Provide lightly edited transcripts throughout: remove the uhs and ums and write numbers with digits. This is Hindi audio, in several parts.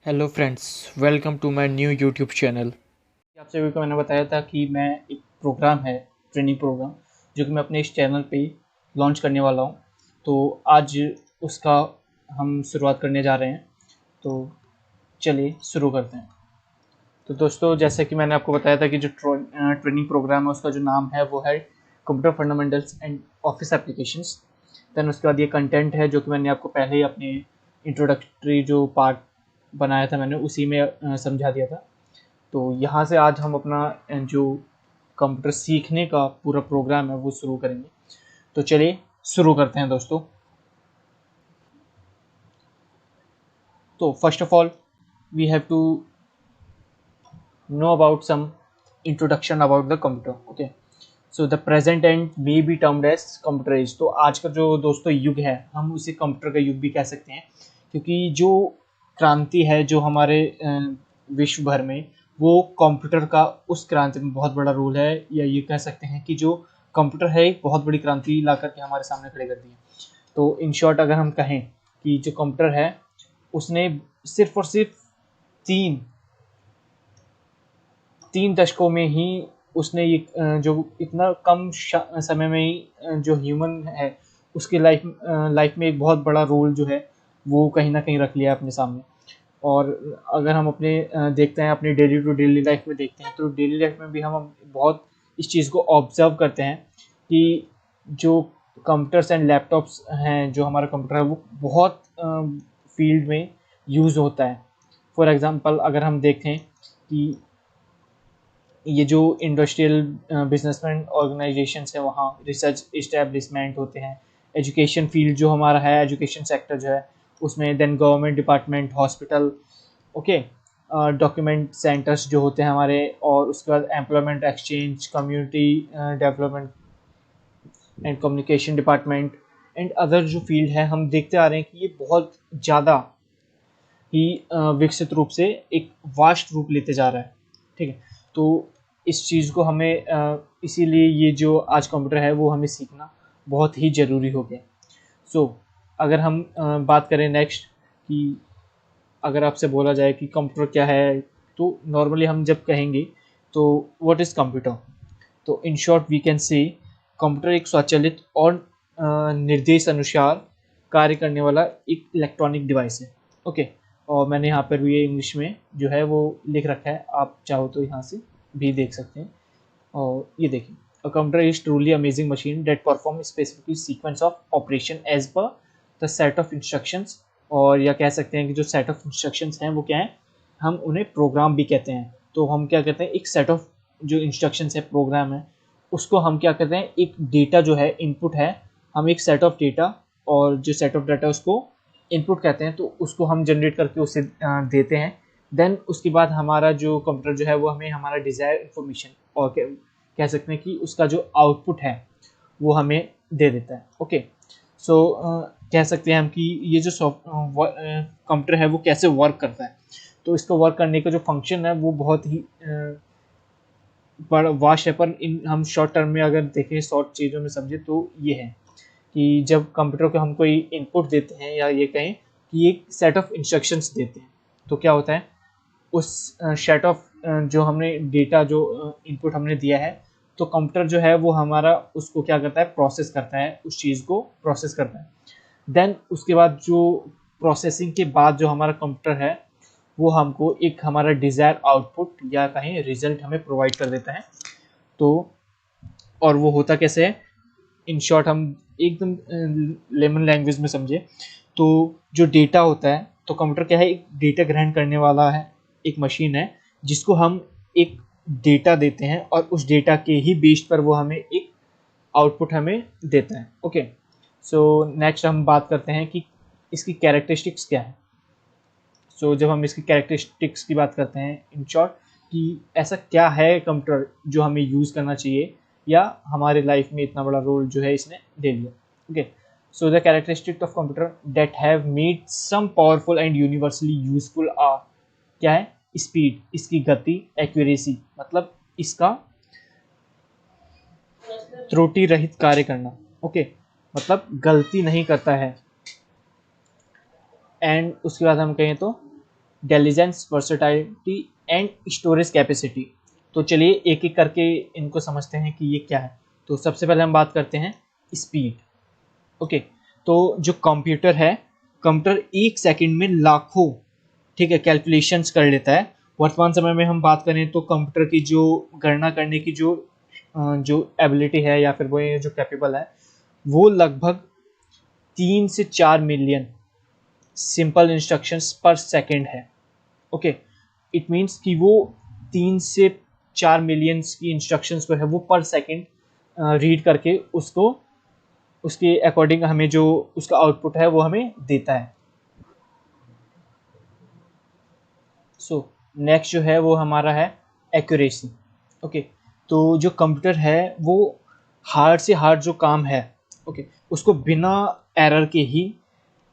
Hello friends, welcome to my new YouTube channel. आप सभी को मैंने बताया था कि मैं एक प्रोग्राम है, ट्रेनिंग प्रोग्राम, जो कि मैं अपने इस चैनल पे लॉन्च करने वाला हूँ। तो आज उसका हम शुरुआत करने जा रहे हैं। तो चलिए शुरू करते हैं। तो दोस्तों, जैसे कि मैंने आपको बताया था कि जो ट्रेनिंग प्रोग्राम है उसका जो नाम है वो है computer fundamentals and office applications. Then उसके बाद ये कंटेंट है जो कि मैंने आपको पहले ही अपने इंट्रोडक्टरी जो पार्ट बनाया था मैंने उसी में समझा दिया था। तो यहाँ से आज हम अपना जो कंप्यूटर सीखने का पूरा प्रोग्राम है वो शुरू करेंगे। तो चलिए शुरू करते हैं दोस्तों। तो first of all we have to know about some introduction about the computer. Okay, so the present and may be termed as computer age. तो आज का जो दोस्तों युग है हम उसे कंप्यूटर का युग भी कह सकते हैं, क्योंकि जो क्रांति है जो हमारे विश्व भर में, वो कंप्यूटर का उस क्रांति में बहुत बड़ा रोल है। या ये कह सकते हैं कि जो कंप्यूटर है एक बहुत बड़ी क्रांति ला करके हमारे सामने खड़े कर दी है। तो इन शॉर्ट अगर हम कहें कि जो कंप्यूटर है उसने सिर्फ और सिर्फ तीन तीन दशकों में ही उसने ये जो इतना कम समय में ही जो ह्यूमन है उसकी लाइफ में एक बहुत बड़ा रोल जो है वो कहीं ना कहीं रख लिया अपने सामने। और अगर हम अपने देखते हैं अपने डेली टू डेली लाइफ में देखते हैं तो डेली लाइफ में भी हम बहुत इस चीज़ को ऑब्जर्व करते हैं कि जो कंप्यूटर्स एंड लैपटॉप्स हैं, जो हमारा कंप्यूटर है वो बहुत फील्ड में यूज़ होता है। फॉर एग्जांपल अगर हम देखें कि ये जो इंडस्ट्रियल बिजनेसमैन ऑर्गेनाइजेशंस है वहाँ रिसर्च इस्टेब्लिशमेंट होते हैं, एजुकेशन फील्ड जो हमारा है, एजुकेशन सेक्टर जो है उसमें, then government department, hospital, okay, document centers जो होते हैं हमारे, और उसके बाद employment exchange, community development and communication department and other जो फील्ड है, हम देखते आ रहे हैं कि ये बहुत ज़्यादा ही विकसित रूप से एक वास्ट रूप लेते जा रहा है। ठीक है, तो इस चीज़ को हमें इसीलिए ये जो आज कंप्यूटर है वो हमें सीखना बहुत ही ज़रूरी हो गया। सो अगर हम बात करें नेक्स्ट कि अगर आपसे बोला जाए कि कंप्यूटर क्या है, तो नॉर्मली हम जब कहेंगे तो व्हाट इज़ कंप्यूटर, तो in short we can say computer एक स्वचालित और निर्देश अनुसार कार्य करने वाला एक इलेक्ट्रॉनिक डिवाइस है। ओके, और मैंने यहाँ पर भी ये इंग्लिश में जो है वो लिख रखा है, आप चाहो तो यहाँ से भी देख सकते हैं। और ये देखिए, a computer is truly amazing machine that perform specific sequence of operation as per the set of instructions. और या कह सकते हैं कि जो सेट ऑफ इंस्ट्रक्शंस हैं वो क्या है, हम उन्हें प्रोग्राम भी कहते हैं। तो हम क्या कहते हैं, एक सेट ऑफ जो इंस्ट्रक्शंस है, प्रोग्राम है, उसको हम क्या कहते हैं, एक डेटा जो है इनपुट है, हम एक सेट ऑफ डेटा, और जो सेट ऑफ डाटा उसको इनपुट कहते हैं, तो उसको हम जनरेट करके उसे देते हैं। देन उसके बाद हमारा जो कंप्यूटर जो है वो हमें हमारा डिज़ायर इन्फॉर्मेशन, और कह सकते हैं कि उसका जो आउटपुट है वो हमें दे देता है। ओके, सो कह सकते हैं हम कि ये जो कंप्यूटर है वो कैसे वर्क करता है। तो इसको वर्क करने का जो फंक्शन है वो बहुत ही बड़ा वास्ट है, पर इन हम शॉर्ट टर्म में अगर देखें, शॉर्ट चीज़ों में समझे तो ये है कि जब कंप्यूटर को हम कोई इनपुट देते हैं, या ये कहें कि एक सेट ऑफ इंस्ट्रक्शंस देते हैं, तो क्या होता है, उस सेट ऑफ जो हमने डेटा जो इनपुट हमने दिया है, तो कंप्यूटर जो है वो हमारा उसको क्या करता है, प्रोसेस करता है, उस चीज़ को प्रोसेस करता है। देन उसके बाद जो प्रोसेसिंग के बाद जो हमारा कंप्यूटर है वो हमको एक हमारा डिज़ायर आउटपुट या कहीं रिजल्ट हमें प्रोवाइड कर देता है। तो और वो होता कैसे है, इन शॉर्ट हम एकदम लेमन लैंग्वेज में समझे तो जो डेटा होता है, तो कंप्यूटर क्या है, एक डेटा ग्रहण करने वाला है, एक मशीन है जिसको हम एक डेटा देते हैं, और उस डेटा के ही बेस पर वो हमें एक आउटपुट हमें देता है। ओके, सो नेक्स्ट हम बात करते हैं कि इसकी कैरेक्टरिस्टिक्स क्या है। सो जब हम इसकी कैरेक्टरिस्टिक्स की बात करते हैं, इन शॉर्ट कि ऐसा क्या है कंप्यूटर जो हमें यूज़ करना चाहिए, या हमारे लाइफ में इतना बड़ा रोल जो है इसने ले लिया। Okay, so the characteristic of computer that have made some powerful and universally useful are, क्या है, स्पीड, इसकी गति, एक्यूरेसी मतलब इसका त्रुटि रहित कार्य करना, ओके, मतलब गलती नहीं करता है, एंड उसके बाद हम कहें तो इंटेलिजेंस, वर्सेटाइलिटी एंड स्टोरेज कैपेसिटी। तो चलिए एक एक करके इनको समझते हैं कि ये क्या है। तो सबसे पहले हम बात करते हैं स्पीड। ओके, तो जो कंप्यूटर है, कंप्यूटर एक सेकंड में लाखों, ठीक है, कैलकुलेशंस कर लेता है। वर्तमान समय में हम बात करें तो कंप्यूटर की जो गणना करने की जो एबिलिटी है या फिर वो जो कैपेबल है, वो लगभग 3 से 4 मिलियन सिंपल इंस्ट्रक्शंस पर सेकंड है। ओके, इट मीन्स कि वो 3 से 4 मिलियन की इंस्ट्रक्शंस को है वो पर सेकंड रीड करके उसको उसके अकॉर्डिंग हमें जो उसका आउटपुट है वो हमें देता है। सो नेक्स्ट जो है वो हमारा है एक्यूरेसी। ओके, तो जो कंप्यूटर है वो हार्ड से हार्ड जो काम है, ओके, उसको बिना एरर के ही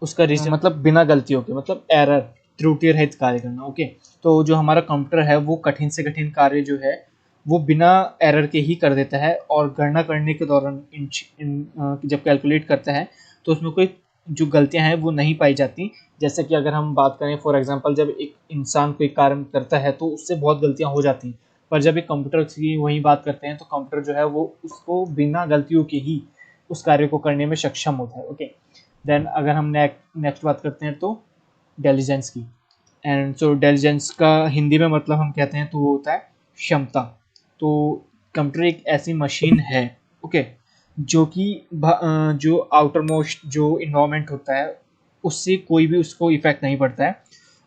उसका रिजल्ट, मतलब बिना गलतियों के, मतलब एरर, त्रुटि रहित कार्य करना। ओके, तो जो हमारा कंप्यूटर है वो कठिन से कठिन कार्य जो है वो बिना एरर के ही कर देता है, और गणना करने के दौरान जब कैलकुलेट करता है तो उसमें कोई जो गलतियां हैं वो नहीं पाई जाती। जैसे कि अगर हम बात करें फॉर एग्जांपल, जब एक इंसान कोई कार्य करता है तो उससे बहुत गलतियां हो जाती हैं, पर जब एक कंप्यूटर की वही बात करते हैं तो कंप्यूटर जो है वो उसको बिना गलतियों के ही उस कार्य को करने में सक्षम होता है। ओके, देन अगर हम नेक्स्ट बात करते हैं तो इंटेलिजेंस की। एंड सो इंटेलिजेंस का हिंदी में मतलब हम कहते हैं तो वो होता है क्षमता। तो कंप्यूटर एक ऐसी मशीन है, ओके, जो कि जो आउटर मोस्ट जो इन्वायरमेंट होता है उससे कोई भी उसको इफेक्ट नहीं पड़ता है,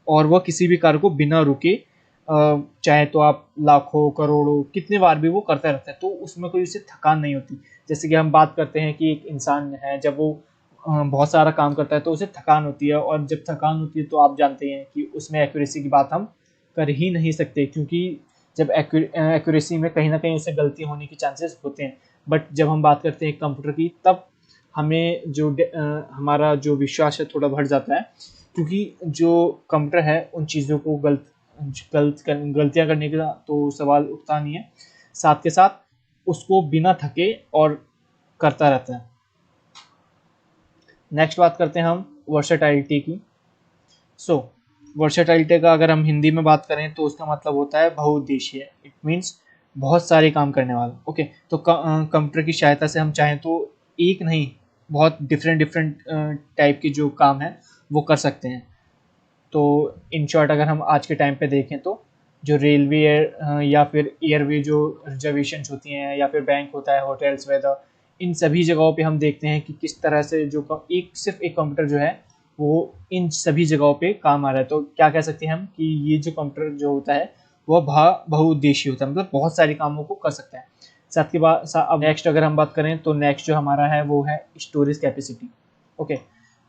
और वह किसी भी कार्य को बिना रुके चाहे तो आप लाखों करोड़ों कितने बार भी वो करता रहता है, तो उसमें कोई उसे थकान नहीं होती। जैसे कि हम बात करते हैं कि एक इंसान है, जब वो बहुत सारा काम करता है तो उसे थकान होती है, और जब थकान होती है तो आप जानते हैं कि उसमें एक्यूरेसी की बात हम कर ही नहीं सकते, क्योंकि जब एक्यूरेसी में कहीं ना कहीं उसे गलती होने के चांसेस होते हैं। बट जब हम बात करते हैं कंप्यूटर की, तब हमें जो हमारा जो विश्वास है थोड़ा बढ़ जाता है, क्योंकि जो कंप्यूटर है उन चीज़ों को गलतियां करने का तो सवाल उठता नहीं है, साथ के साथ उसको बिना थके और करता रहता है। नेक्स्ट बात करते हैं हम वर्सेटाइलिटी की। सो वर्सेटाइलिटी का अगर हम हिंदी में बात करें तो उसका मतलब होता है बहुउद्देशीय। इट मीन्स बहुत सारे काम करने वाला। ओके, तो कंप्यूटर की सहायता से हम चाहें तो एक नहीं, बहुत डिफरेंट डिफरेंट टाइप के जो काम है वो कर सकते हैं। तो इन शॉर्ट अगर हम आज के टाइम पे देखें तो जो रेलवे या फिर एयरवे जो रिजर्वेशन होती हैं, या फिर बैंक होता है, होटल्स वगैरह, इन सभी जगहों पे हम देखते हैं कि किस तरह से सिर्फ एक कंप्यूटर जो है वो इन सभी जगहों पे काम आ रहा है। तो क्या कह सकते हैं हम कि ये जो कंप्यूटर जो होता है वह बहुउद्देशीय होता है, मतलब बहुत सारे कामों को कर सकता है। साथ के बाद अब नेक्स्ट अगर हम बात करें तो नेक्स्ट जो हमारा है वो है स्टोरेज कैपेसिटी। ओके,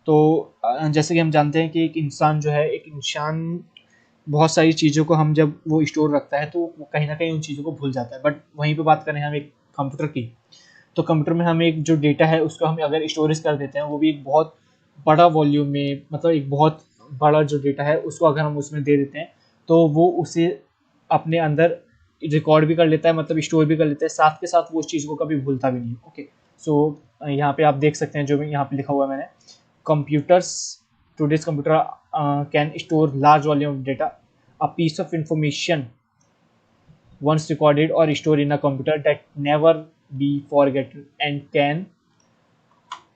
तो जैसे कि हम जानते हैं कि एक इंसान बहुत सारी चीज़ों को हम जब वो स्टोर रखता है तो वो कहीं ना कहीं उन चीज़ों को भूल जाता है। बट वहीं पे बात करें हम एक कंप्यूटर की, तो कंप्यूटर में हम एक जो डेटा है उसको हम अगर स्टोरेज कर देते हैं, वो भी एक बहुत बड़ा वॉल्यूम में, मतलब एक बहुत बड़ा जो डेटा है उसको अगर हम उसमें दे देते हैं तो वो उसे अपने अंदर रिकॉर्ड भी कर लेता है, मतलब स्टोर भी कर लेता है, साथ के साथ वो उस चीज़ को कभी भूलता भी नहीं। ओके, सो यहाँ पे आप देख सकते हैं जो भी यहाँ पे लिखा हुआ है मैंने, computers today's computer can store large volume of data. A piece of information once recorded or stored in a computer that never be forgotten and can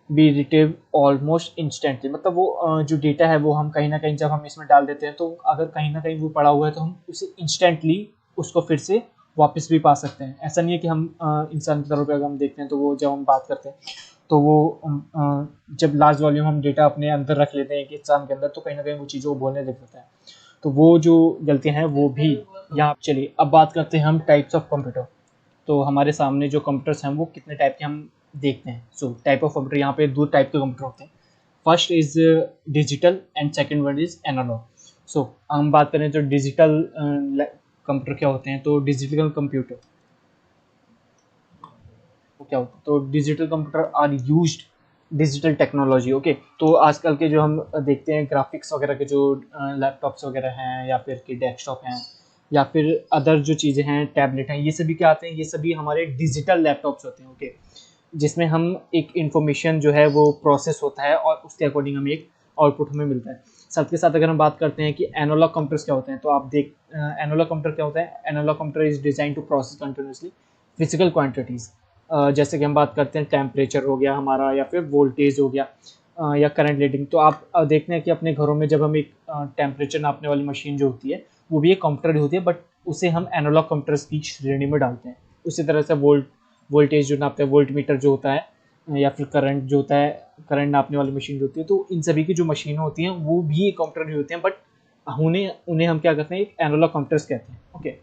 be retrieved almost instantly। मतलब वो जो डेटा है वो हम कहीं ना कहीं जब हम इसमें डाल देते हैं तो अगर कहीं ना कहीं वो पड़ा हुआ है तो हम उसे इंस्टेंटली उसको फिर से वापस भी पा सकते हैं। ऐसा नहीं है कि हम इंसान के तौर पर अगर हम देखते हैं तो वो जब हम बात करते हैं तो वो जब लार्ज वॉल्यूम हम डेटा अपने अंदर रख लेते हैं एक इंसान के अंदर, तो कहीं ना कहीं वो चीज़ों को भूलने लग जाता है। तो वो जो गलतियां हैं वो भी यहाँ। चलिए अब बात करते हैं हम टाइप्स ऑफ कंप्यूटर। तो हमारे सामने जो कंप्यूटर्स हैं वो कितने टाइप के हम देखते हैं। सो टाइप ऑफ कंप्यूटर, यहाँ पे 2 टाइप के कंप्यूटर होते हैं। First is digital and second one is analog. So हम बात करें तो डिजिटल कंप्यूटर क्या होते हैं, तो डिजिटल कंप्यूटर क्या होता है, तो digital computer are used digital technology. Okay, तो आजकल के जो हम देखते हैं ग्राफिक्स वगैरह के जो लैपटॉप्स वगैरह हैं, या फिर के डेस्कटॉप हैं, या फिर अदर जो चीज़ें हैं, टैबलेट हैं, ये सभी क्या आते हैं, ये सभी हमारे डिजिटल लैपटॉप्स होते हैं। ओके, जिसमें हम एक इंफॉर्मेशन जो है वो प्रोसेस होता है और उसके अकॉर्डिंग हमें एक आउटपुट हमें मिलता है। साथ के साथ अगर हम बात करते हैं कि एनालॉग कंप्यूटर्स क्या होते हैं, तो आप देख एनालॉग कंप्यूटर क्या होता है। Analog computer is design to process continuously physical quantities, जैसे कि हम बात करते हैं टेम्परेचर हो गया हमारा, या फिर वोल्टेज हो गया, या करंट रेटिंग। तो आप देखते हैं कि अपने घरों में जब हम एक टेम्परेचर नापने वाली मशीन जो होती है वो भी एक कंप्यूटर ही होती है, बट उसे हम एनालॉग कंप्यूटर्स की श्रेणी में डालते हैं। उसी तरह से वोल्टेज जो नापते हैं, वोल्ट मीटर जो होता है, या फिर करंट जो होता है, करंट नापने वाली मशीन जो होती है, तो इन सभी की जो मशीनें होती हैं वो भी कंप्यूटर ही होते हैं, बट उन्हें उन्हें हम क्या कहते हैं, एनालॉग कंप्यूटर्स कहते हैं। ओके,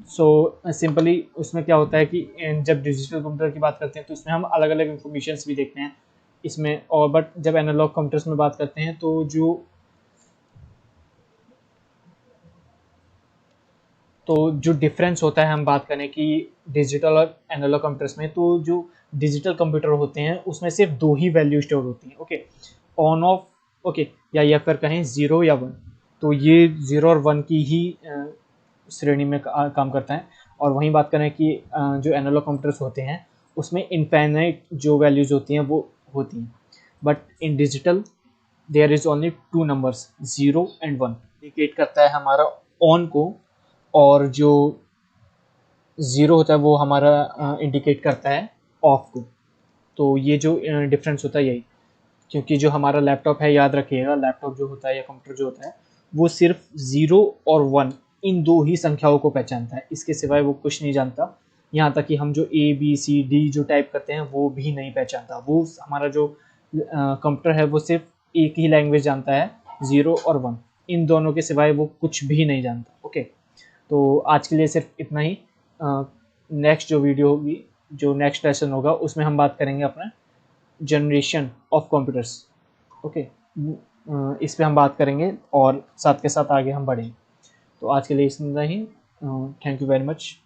सो सिंपली उसमें क्या होता है कि जब डिजिटल कंप्यूटर की बात करते हैं तो इसमें हम अलग अलग इंफॉर्मेशन भी देखते हैं इसमें, और बट जब एनालॉग कंप्यूटर्स में बात करते हैं तो जो डिफरेंस होता है, हम बात करें कि डिजिटल और एनालॉग कंप्यूटर्स में, तो जो डिजिटल कंप्यूटर होते हैं उसमें सिर्फ दो ही वैल्यू स्टोर होती हैं। ओके, ऑन ऑफ, ओके, या फिर कहें जीरो या वन। तो ये जीरो और वन की ही श्रेणी में काम करता है। और वहीं बात करें कि जो एनालॉग कंप्यूटर्स होते हैं उसमें इनफाइनाइट जो वैल्यूज होती हैं वो होती हैं, but in digital there is only two numbers, zero and one. Indicate करता है हमारा ऑन को, और जो ज़ीरो होता है वो हमारा इंडिकेट करता है ऑफ को। तो ये जो डिफरेंस होता है यही, क्योंकि जो हमारा लैपटॉप है, याद रखिएगा, लैपटॉप जो होता है या कंप्यूटर जो होता है वो सिर्फ ज़ीरो और वन इन दो ही संख्याओं को पहचानता है, इसके सिवाय वो कुछ नहीं जानता। यहाँ तक कि हम जो ए बी सी डी जो टाइप करते हैं वो भी नहीं पहचानता। वो हमारा जो कंप्यूटर है वो सिर्फ एक ही लैंग्वेज जानता है, ज़ीरो और वन, इन दोनों के सिवाय वो कुछ भी नहीं जानता। ओके, तो आज के लिए सिर्फ इतना ही। नेक्स्ट जो वीडियो होगी, जो नेक्स्ट लेसन होगा, उसमें हम बात करेंगे अपना जनरेशन ऑफ कंप्यूटर्स। ओके, इस पे हम बात करेंगे और साथ के साथ आगे हम बढ़ेंगे। तो आज के लिए इतना ही। Thank you very much.